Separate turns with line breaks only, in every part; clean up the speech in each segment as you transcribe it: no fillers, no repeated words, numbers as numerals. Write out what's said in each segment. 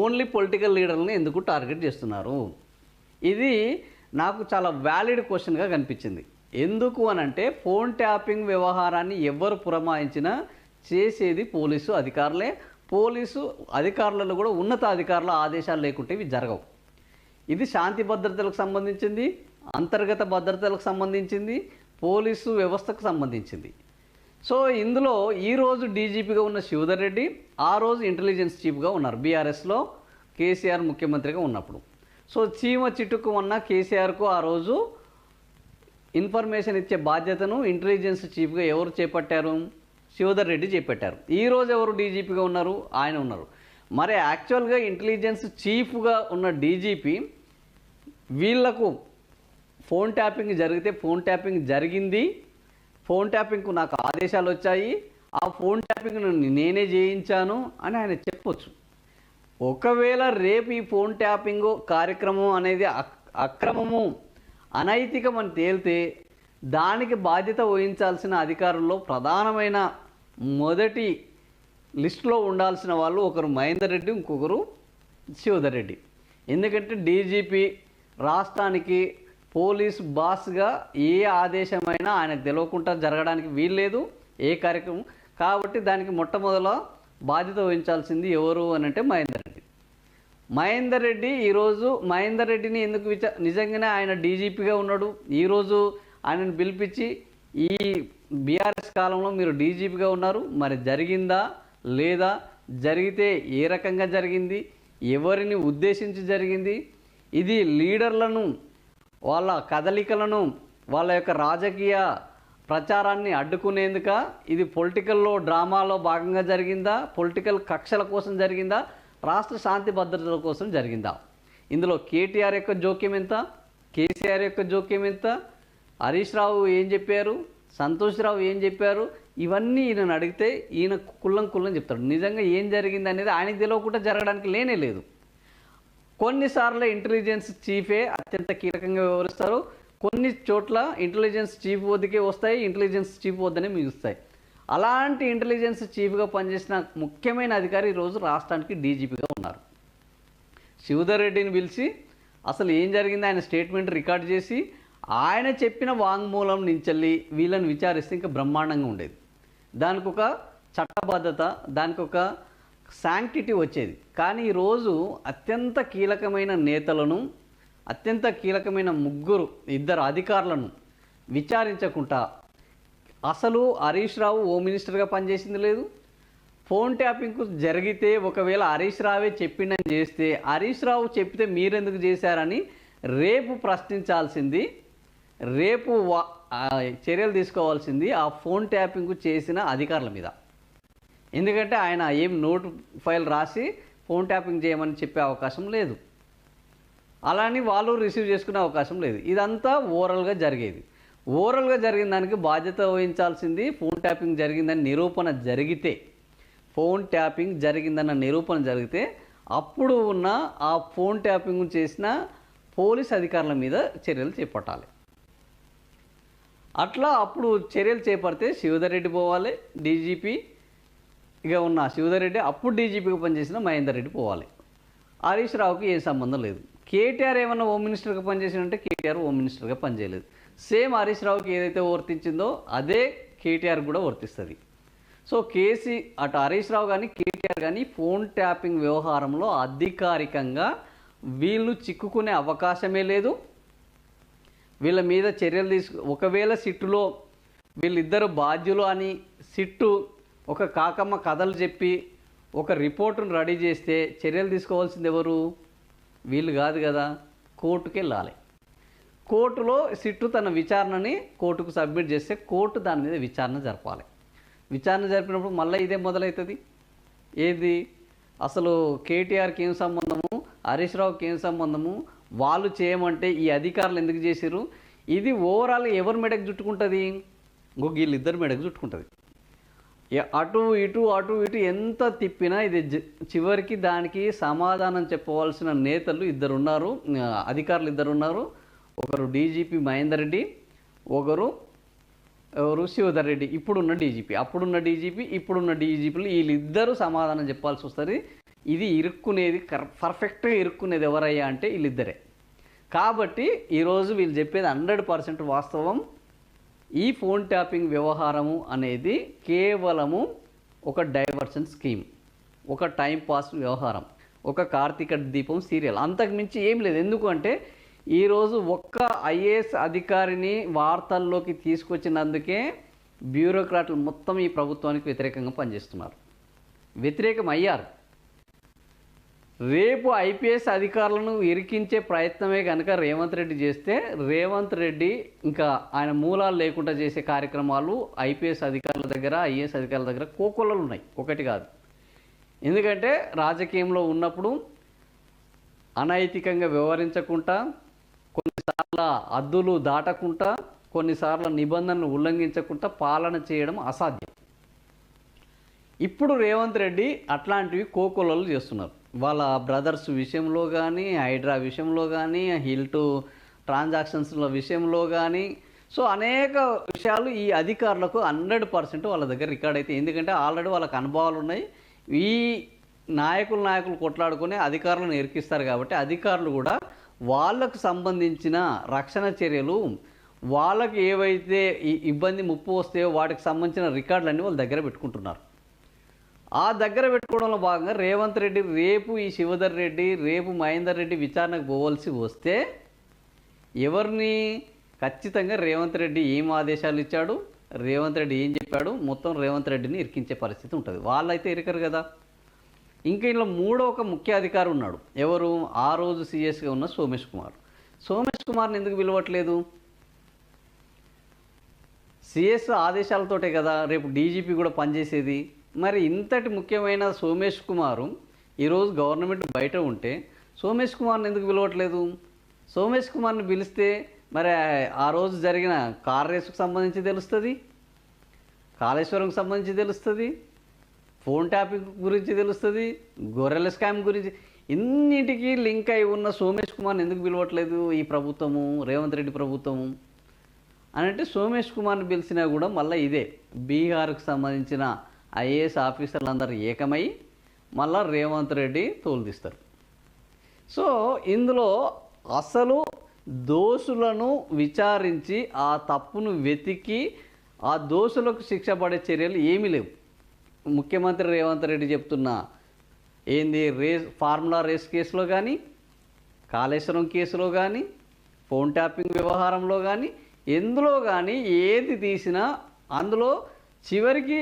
Only political లీడర్లని ఎందుకు target చేస్తున్నారు? ఇది నాకు చాలా వ్యాలిడ్ క్వశ్చన్గా కనిపించింది. ఎందుకు అనంటే ఫోన్ ట్యాపింగ్ వ్యవహారాన్ని ఎవరు పురమాయించినా చేసేది పోలీసు అధికారులే. పోలీసు అధికారులలో కూడా ఉన్నత అధికారుల ఆదేశాలు లేకుంటే ఇవి జరగవు. ఇది శాంతి భద్రతలకు సంబంధించింది, అంతర్గత భద్రతలకు సంబంధించింది, పోలీసు వ్యవస్థకు సంబంధించింది. సో ఇందులో ఈరోజు డీజీపీగా ఉన్న శివధర్ రెడ్డి ఆ రోజు ఇంటెలిజెన్స్ చీఫ్గా ఉన్నారు బీఆర్ఎస్లో కేసీఆర్ ముఖ్యమంత్రిగా ఉన్నప్పుడు. సో చీమ చిటుకు ఉన్న కేసీఆర్కు ఆ రోజు ఇన్ఫర్మేషన్ ఇచ్చే బాధ్యతను ఇంటెలిజెన్స్ చీఫ్గా ఎవరు చేపట్టారు? శివధర్ రెడ్డి చేపట్టారు. ఈరోజు ఎవరు డీజీపీగా ఉన్నారు? ఆయన ఉన్నారు. మరి యాక్చువల్గా ఇంటెలిజెన్స్ చీఫ్గా ఉన్న డీజీపీ వీళ్లకు ఫోన్ ట్యాపింగ్ జరిగితే ఫోన్ ట్యాపింగ్ జరిగింది, ఫోన్ ట్యాపింగ్కు నాకు ఆదేశాలు వచ్చాయి, ఆ ఫోన్ ట్యాపింగ్ నేనే చేయించాను అని ఆయన చెప్పొచ్చు. ఒకవేళ రేపు ఈ ఫోన్ ట్యాపింగ్ కార్యక్రమం అనేది అక్రమము అనైతికం అని తేలితే దానికి బాధ్యత వహించాల్సిన అధికారుల్లో ప్రధానమైన మొదటి లిస్టులో ఉండాల్సిన వాళ్ళు ఒకరు మహేందర్ రెడ్డి, ఇంకొకరు శివధర్ రెడ్డి. ఎందుకంటే డీజీపీ రాష్ట్రానికి పోలీసు బాస్గా ఏ ఆదేశమైనా ఆయనకు తెలియకుండా జరగడానికి వీల్లేదు ఏ కార్యక్రమం. కాబట్టి దానికి మొట్టమొదల బాధ్యత వహించాల్సింది ఎవరు అని అంటే మహేందర్ రెడ్డి. మహేందర్ రెడ్డి ఈరోజు మహేందర్ రెడ్డిని ఎందుకు నిజంగానే ఆయన డీజీపీగా ఉన్నాడు, ఈరోజు ఆయనను పిలిపించి ఈ బీఆర్ఎస్ కాలంలో మీరు డీజీపీగా ఉన్నారు, మరి జరిగిందా లేదా, జరిగితే ఏ రకంగా జరిగింది, ఎవరిని ఉద్దేశించి జరిగింది, ఇది లీడర్లను వాళ్ళ కదలికలను వాళ్ళ యొక్క రాజకీయ ప్రచారాన్ని అడ్డుకునేందుక, ఇది పొలిటికల్లో డ్రామాలో భాగంగా జరిగిందా, పొలిటికల్ కక్షల కోసం జరిగిందా, రాష్ట్ర శాంతి భద్రతల కోసం జరిగిందా? ఇందులో కేటీఆర్ యొక్క జోక్యం ఎంత, కేసీఆర్ యొక్క జోక్యం ఎంత, హరీష్ రావు ఏం చెప్పారు, సంతోష్ రావు ఏం చెప్పారు, ఇవన్నీ ఈయనను అడిగితే ఈయన కుల్లం చెప్తాడు. నిజంగా ఏం జరిగింది అనేది ఆయనకు తెలియకుండా జరగడానికి లేనే లేదు. కొన్నిసార్లు ఇంటెలిజెన్స్ చీఫే అత్యంత కీలకంగా వ్యవహరిస్తారు, కొన్ని చోట్ల ఇంటెలిజెన్స్ చీఫ్ వద్దకే వస్తాయి, ఇంటెలిజెన్స్ చీఫ్ వద్దనే మిగుస్తాయి. అలాంటి ఇంటెలిజెన్స్ చీఫ్గా పనిచేసిన ముఖ్యమైన అధికారి ఈరోజు రాష్ట్రానికి డీజీపీగా ఉన్నారు. శివధర్ రెడ్డిని పిలిచి అసలు ఏం జరిగింది ఆయన స్టేట్మెంట్ రికార్డ్ చేసి ఆయన చెప్పిన వాంగ్మూలం నుంచెల్లి వీళ్ళని విచారిస్తే ఇంకా బ్రహ్మాండంగా ఉండేది. దానికి ఒక చట్టబద్ధత, దానికి ఒక శాంక్టిటీ వచ్చేది. కానీ ఈరోజు అత్యంత కీలకమైన నేతలను, అత్యంత కీలకమైన ఇద్దరు అధికారులను విచారించకుండా, అసలు హరీష్ రావు హోమ్ మినిస్టర్గా పనిచేసింది లేదు, ఫోన్ ట్యాపింగ్కు జరిగితే ఒకవేళ హరీష్ రావే చెప్పిండని చేస్తే హరీష్ రావు చెప్తే మీరెందుకు చేశారని రేపు ప్రశ్నించాల్సింది, రేపు చర్యలు తీసుకోవాల్సింది ఆ ఫోన్ ట్యాపింగ్ చేసిన అధికారుల మీద. ఎందుకంటే ఆయన ఏం నోట్ ఫైల్ రాసి ఫోన్ ట్యాపింగ్ చేయమని చెప్పే అవకాశం లేదు, అలాని వాళ్ళు రిసీవ్ చేసుకునే అవకాశం లేదు. ఇదంతా ఓరల్గా జరిగేది. ఓరల్గా జరిగిన దానికి బాధ్యత వహించాల్సింది ఫోన్ ట్యాపింగ్ జరిగిందని నిరూపణ జరిగితే, ఫోన్ ట్యాపింగ్ జరిగిందన్న నిరూపణ జరిగితే అప్పుడు ఉన్న ఆ ఫోన్ ట్యాపింగ్ చేసిన పోలీస్ అధికారుల మీద చర్యలు చేపట్టాలి. అట్లా అప్పుడు చర్యలు చేపడితే శివధర్ రెడ్డి పోవాలి, డీజీపీగా ఉన్న శివధర్ రెడ్డి, అప్పుడు డీజీపీగా పనిచేసిన మహేందర్ రెడ్డి పోవాలి. హరీష్ రావుకి ఏ సంబంధం లేదు. కేటీఆర్ ఏమన్నా హోమ్ మినిస్టర్గా పనిచేసినంటే కేటీఆర్ హోమ్ మినిస్టర్గా పనిచేయలేదు. సేమ్ హరీష్ రావుకి ఏదైతే వర్తించిందో అదే కేటీఆర్ కూడా వర్తిస్తుంది. సో అటు హరీష్ రావు కానీ కేటీఆర్ కానీ ఫోన్ ట్యాపింగ్ వ్యవహారంలో అధికారికంగా వీళ్ళు చిక్కుకునే అవకాశమే లేదు. వీళ్ళ మీద చర్యలు ఒకవేళ సిట్టులో వీళ్ళిద్దరు బాధ్యులు అని సిట్టు ఒక కాకమ్మ కథలు చెప్పి ఒక రిపోర్టును రెడీ చేస్తే చర్యలు తీసుకోవాల్సింది ఎవరు? వీళ్ళు కాదు కదా, కోర్టుకి వెళ్ళాలి. కోర్టులో సిట్టు తన విచారణని కోర్టుకు సబ్మిట్ చేస్తే కోర్టు దాని మీద విచారణ జరపాలి. విచారణ జరిపినప్పుడు మళ్ళీ ఇదే మొదలవుతుంది. ఏది అసలు కేటీఆర్కి ఏం సంబంధము, హరీష్ రావుకి ఏం సంబంధము, వాళ్ళు చేయమంటే ఈ అధికారులు ఎందుకు చేశారు, ఇది ఓవరాల్ ఎవరి మెడకు చుట్టుకుంటుంది? వీళ్ళిద్దరు మెడకు చుట్టుకుంటుంది. అటు ఇటు ఎంత తిప్పినా ఇది చివరికి దానికి సమాధానం చెప్పవలసిన నేతలు ఇద్దరు ఉన్నారు, అధికారులు ఇద్దరు ఉన్నారు. ఒకరు డీజీపీ మహేందర్ రెడ్డి, ఒకరు శివధర్ రెడ్డి. ఇప్పుడున్న డీజీపీ, అప్పుడున్న డీజీపీ, ఇప్పుడున్న డీజీపీలు వీళ్ళిద్దరూ సమాధానం చెప్పాల్సి వస్తుంది. ఇది ఇరుక్కునేది పర్ఫెక్ట్గా ఇరుక్కునేది ఎవరయ్యా అంటే వీళ్ళిద్దరే. కాబట్టి ఈరోజు వీళ్ళు చెప్పేది 100% వాస్తవం. ఈ ఫోన్ ట్యాపింగ్ వ్యవహారము అనేది కేవలము ఒక డైవర్షన్ స్కీమ్, ఒక టైంపాస్ వ్యవహారం, ఒక కార్తీక దీపం సీరియల్, అంతకు మించి ఏం లేదు. ఎందుకంటే ఈరోజు ఒక్క ఐఏఎస్ అధికారిని వార్తల్లోకి తీసుకొచ్చినందుకే బ్యూరోక్రాట్లు మొత్తం ఈ ప్రభుత్వానికి వ్యతిరేకంగా పనిచేస్తున్నారు, వ్యతిరేకం అయ్యారు. రేపు ఐపీఎస్ అధికారులను ఇరికించే ప్రయత్నమే కనుక రేవంత్ రెడ్డి చేస్తే, రేవంత్ రెడ్డి ఇంకా ఆయన మూలాలు లేకుండా చేసే కార్యక్రమాలు ఐపీఎస్ అధికారుల దగ్గర, ఐఏఎస్ అధికారుల దగ్గర కోకొల్లలు ఉన్నాయి, ఒకటి కాదు. ఎందుకంటే రాజకీయంలో ఉన్నప్పుడు అనైతికంగా వ్యవహరించకుండా, కొన్నిసార్లు హద్దులు దాటకుండా, కొన్నిసార్లు నిబంధనలు ఉల్లంఘించకుండా పాలన చేయడం అసాధ్యం. ఇప్పుడు రేవంత్ రెడ్డి అట్లాంటివి కోకొల్లలు చేస్తున్నారు. వాళ్ళ బ్రదర్స్ విషయంలో కానీ, హైడ్రా విషయంలో కానీ, హిల్టు ట్రాన్సాక్షన్స్ల విషయంలో కానీ, సో అనేక విషయాలు ఈ అధికారులకు 100% వాళ్ళ దగ్గర రికార్డ్ అయితే. ఎందుకంటే ఆల్రెడీ వాళ్ళకి అనుభవాలు ఉన్నాయి. ఈ నాయకులు కొట్లాడుకుని అధికారులను ఇరికిస్తారు కాబట్టి అధికారులు కూడా వాళ్ళకు సంబంధించిన రక్షణ చర్యలు, వాళ్ళకి ఏవైతే ఇబ్బంది ముప్పు వస్తాయో వాటికి సంబంధించిన రికార్డులన్నీ వాళ్ళ దగ్గర పెట్టుకుంటున్నారు. ఆ దగ్గర పెట్టుకోవడంలో భాగంగా రేవంత్ రెడ్డి రేపు ఈ శివధర్ రెడ్డి, రేపు మహేందర్ రెడ్డి విచారణకు పోవాల్సి వస్తే ఎవరిని ఖచ్చితంగా రేవంత్ రెడ్డి ఏం ఆదేశాలు ఇచ్చాడు, రేవంత్ రెడ్డి ఏం చెప్పాడు, మొత్తం రేవంత్ రెడ్డిని ఇరికించే పరిస్థితి ఉంటుంది. వాళ్ళైతే ఇరకరు కదా. ఇంకా ఇంట్లో మూడో ఒక ముఖ్య అధికారి ఉన్నాడు. ఎవరు? ఆ రోజు సీఎస్గా ఉన్న సోమేష్ కుమార్. సోమేష్ కుమార్ని ఎందుకు పిలవట్లేదు? సిఎస్ ఆదేశాలతోటే కదా రేపు డీజీపీ కూడా పనిచేసేది. మరి ఇంతటి ముఖ్యమైన సోమేష్ కుమారు ఈరోజు గవర్నమెంట్ బయట ఉంటే సోమేష్ కుమార్ని ఎందుకు పిలవట్లేదు? సోమేష్ కుమార్ని పిలిస్తే మరి ఆ రోజు జరిగిన కార్ రేసుకు సంబంధించి తెలుస్తుంది, కాళేశ్వరంకి సంబంధించి తెలుస్తుంది, ఫోన్ ట్యాపింగ్ గురించి తెలుస్తుంది, గొర్రెల స్కామ్ గురించి, ఇన్నిటికీ లింక్ అయి ఉన్న సోమేష్ కుమార్ని ఎందుకు పిలవట్లేదు ఈ ప్రభుత్వము, రేవంత్ రెడ్డి ప్రభుత్వము అని అంటే సోమేష్ కుమార్ని పిలిచినా కూడా మళ్ళీ ఇదే బీహార్కు సంబంధించిన ఐఏఎస్ ఆఫీసర్లందరూ ఏకమై మళ్ళా రేవంత్ రెడ్డి తోలుదీస్తారు. సో ఇందులో అసలు దోషులను విచారించి ఆ తప్పును వెతికి ఆ దోషులకు శిక్ష పడే చర్యలు ఏమీ లేవు. ముఖ్యమంత్రి రేవంత్ రెడ్డి చెప్తున్న ఏంది ఫార్ములా రేస్ కేసులో కానీ, కాళేశ్వరం కేసులో కానీ, ఫోన్ ట్యాపింగ్ వ్యవహారంలో కానీ, ఎందులో కానీ ఏది తీసినా అందులో చివరికి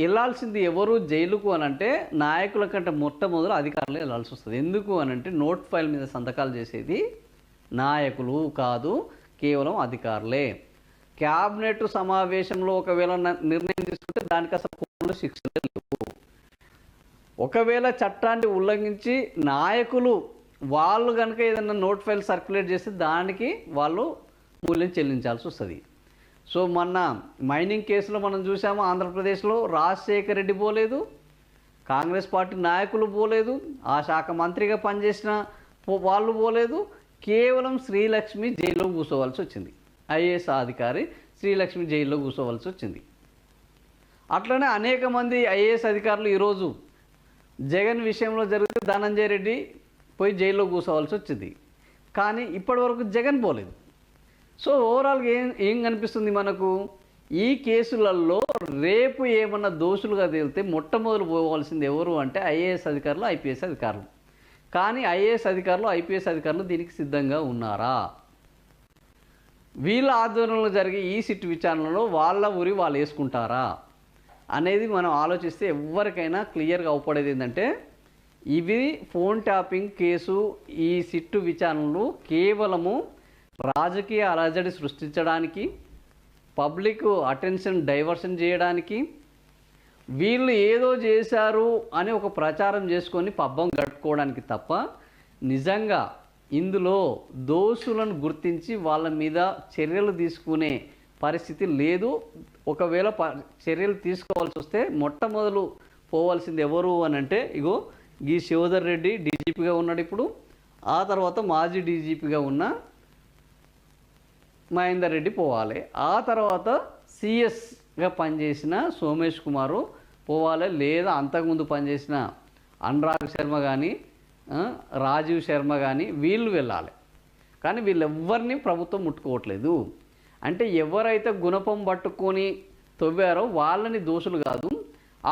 వెళ్ళాల్సింది ఎవరు జైలుకు అనంటే నాయకుల కంటే మొట్టమొదలు అధికారులు వెళ్ళాల్సి వస్తుంది. ఎందుకు అనంటే నోట్ ఫైల్ మీద సంతకాలు చేసేది నాయకులు కాదు, కేవలం అధికారులే. క్యాబినెట్ సమావేశంలో ఒకవేళ నిర్ణయం తీసుకుంటే దానికి అసలు కోర్టులో శిక్షలు లేవు. ఒకవేళ చట్టాన్ని ఉల్లంఘించి నాయకులు వాళ్ళు కనుక ఏదైనా నోట్ ఫైల్ సర్క్యులేట్ చేస్తే దానికి వాళ్ళు మూల్యం చెల్లించాల్సి వస్తుంది. సో మొన్న మైనింగ్ కేసులో మనం చూసాము, ఆంధ్రప్రదేశ్లో రాజశేఖర్ రెడ్డి పోలేదు, కాంగ్రెస్ పార్టీ నాయకులు పోలేదు, ఆ శాఖ మంత్రిగా పనిచేసిన వాళ్ళు పోలేదు, కేవలం శ్రీలక్ష్మి జైల్లో కూర్చోవలసి వచ్చింది. ఐఏఎస్ అధికారి శ్రీలక్ష్మి జైల్లో కూర్చోవలసి వచ్చింది. అట్లనే అనేక మంది ఐఏఎస్ అధికారులు ఈరోజు జగన్ విషయంలో జరిగితే ధనంజయ రెడ్డి పోయి జైల్లో కూర్చోవలసి వచ్చింది. కానీ ఇప్పటివరకు జగన్ పోలేదు. సో ఓవరాల్గా ఏం కనిపిస్తుంది మనకు? ఈ కేసులలో రేపు ఏమన్నా దోషులుగా తేలితే మొట్టమొదలు పోవాల్సింది ఎవరు అంటే ఐఏఎస్ అధికారులు, ఐపీఎస్ అధికారులు. కానీ ఐఏఎస్ అధికారులు, ఐపీఎస్ అధికారులు దీనికి సిద్ధంగా ఉన్నారా? వీళ్ళ ఆధ్వర్యంలో జరిగే ఈ సిట్ విచారణలో వాళ్ళ ఊరి వాళ్ళు వేసుకుంటారా అనేది మనం ఆలోచిస్తే ఎవరికైనా క్లియర్గా అవపడేది ఏంటంటే ఇవి ఫోన్ ట్యాపింగ్ కేసు, ఈ సిట్టు విచారణలు కేవలము రాజకీయ అలజడి సృష్టించడానికి, పబ్లిక్ అటెన్షన్ డైవర్షన్ చేయడానికి, వీళ్ళు ఏదో చేశారు అని ఒక ప్రచారం చేసుకొని పబ్బం గడుపుకోవడానికి తప్ప నిజంగా ఇందులో దోషులను గుర్తించి వాళ్ళ మీద చర్యలు తీసుకునే పరిస్థితి లేదు. ఒకవేళ చర్యలు తీసుకోవాల్సి వస్తే మొట్టమొదలు పోవాల్సింది ఎవరు అని అంటే ఇగో ఈ శివధర్ రెడ్డి డీజీపీగా ఉన్నాడు ఇప్పుడు, ఆ తర్వాత మాజీ డీజీపీగా ఉన్న మహేందర్ రెడ్డి పోవాలి, ఆ తర్వాత సిఎస్గా పనిచేసిన సోమేష్ కుమారు పోవాలి, లేదా అంతకుముందు పనిచేసిన అనురాగ్ శర్మ కానీ రాజీవ్ శర్మ కానీ వీళ్ళు వెళ్ళాలి. కానీ వీళ్ళెవ్వరిని ప్రభుత్వం ముట్టుకోవట్లేదు. అంటే ఎవరైతే గుణపం పట్టుకొని తవ్వారో వాళ్ళని దోషులు కాదు,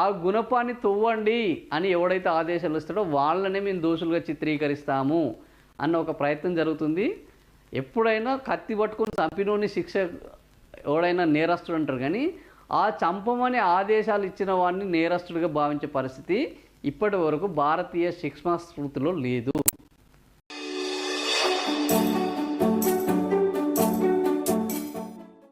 ఆ గుణపాన్ని తవ్వండి అని ఎవడైతే ఆదేశాలు ఇస్తాడో వాళ్ళనే మేము దోషులుగా చిత్రీకరిస్తాము అన్న ఒక ప్రయత్నం జరుగుతుంది. ఎప్పుడైనా కత్తి పట్టుకొని చంపినోని శిక్ష ఎవడైనా నేరస్తుడు అంటారు, కానీ ఆ చంపమని ఆదేశాలు ఇచ్చిన వాడిని నేరస్తుడిగా భావించే పరిస్థితి ఇప్పటి వరకు భారతీయ శిక్షణ స్మృతిలో లేదు.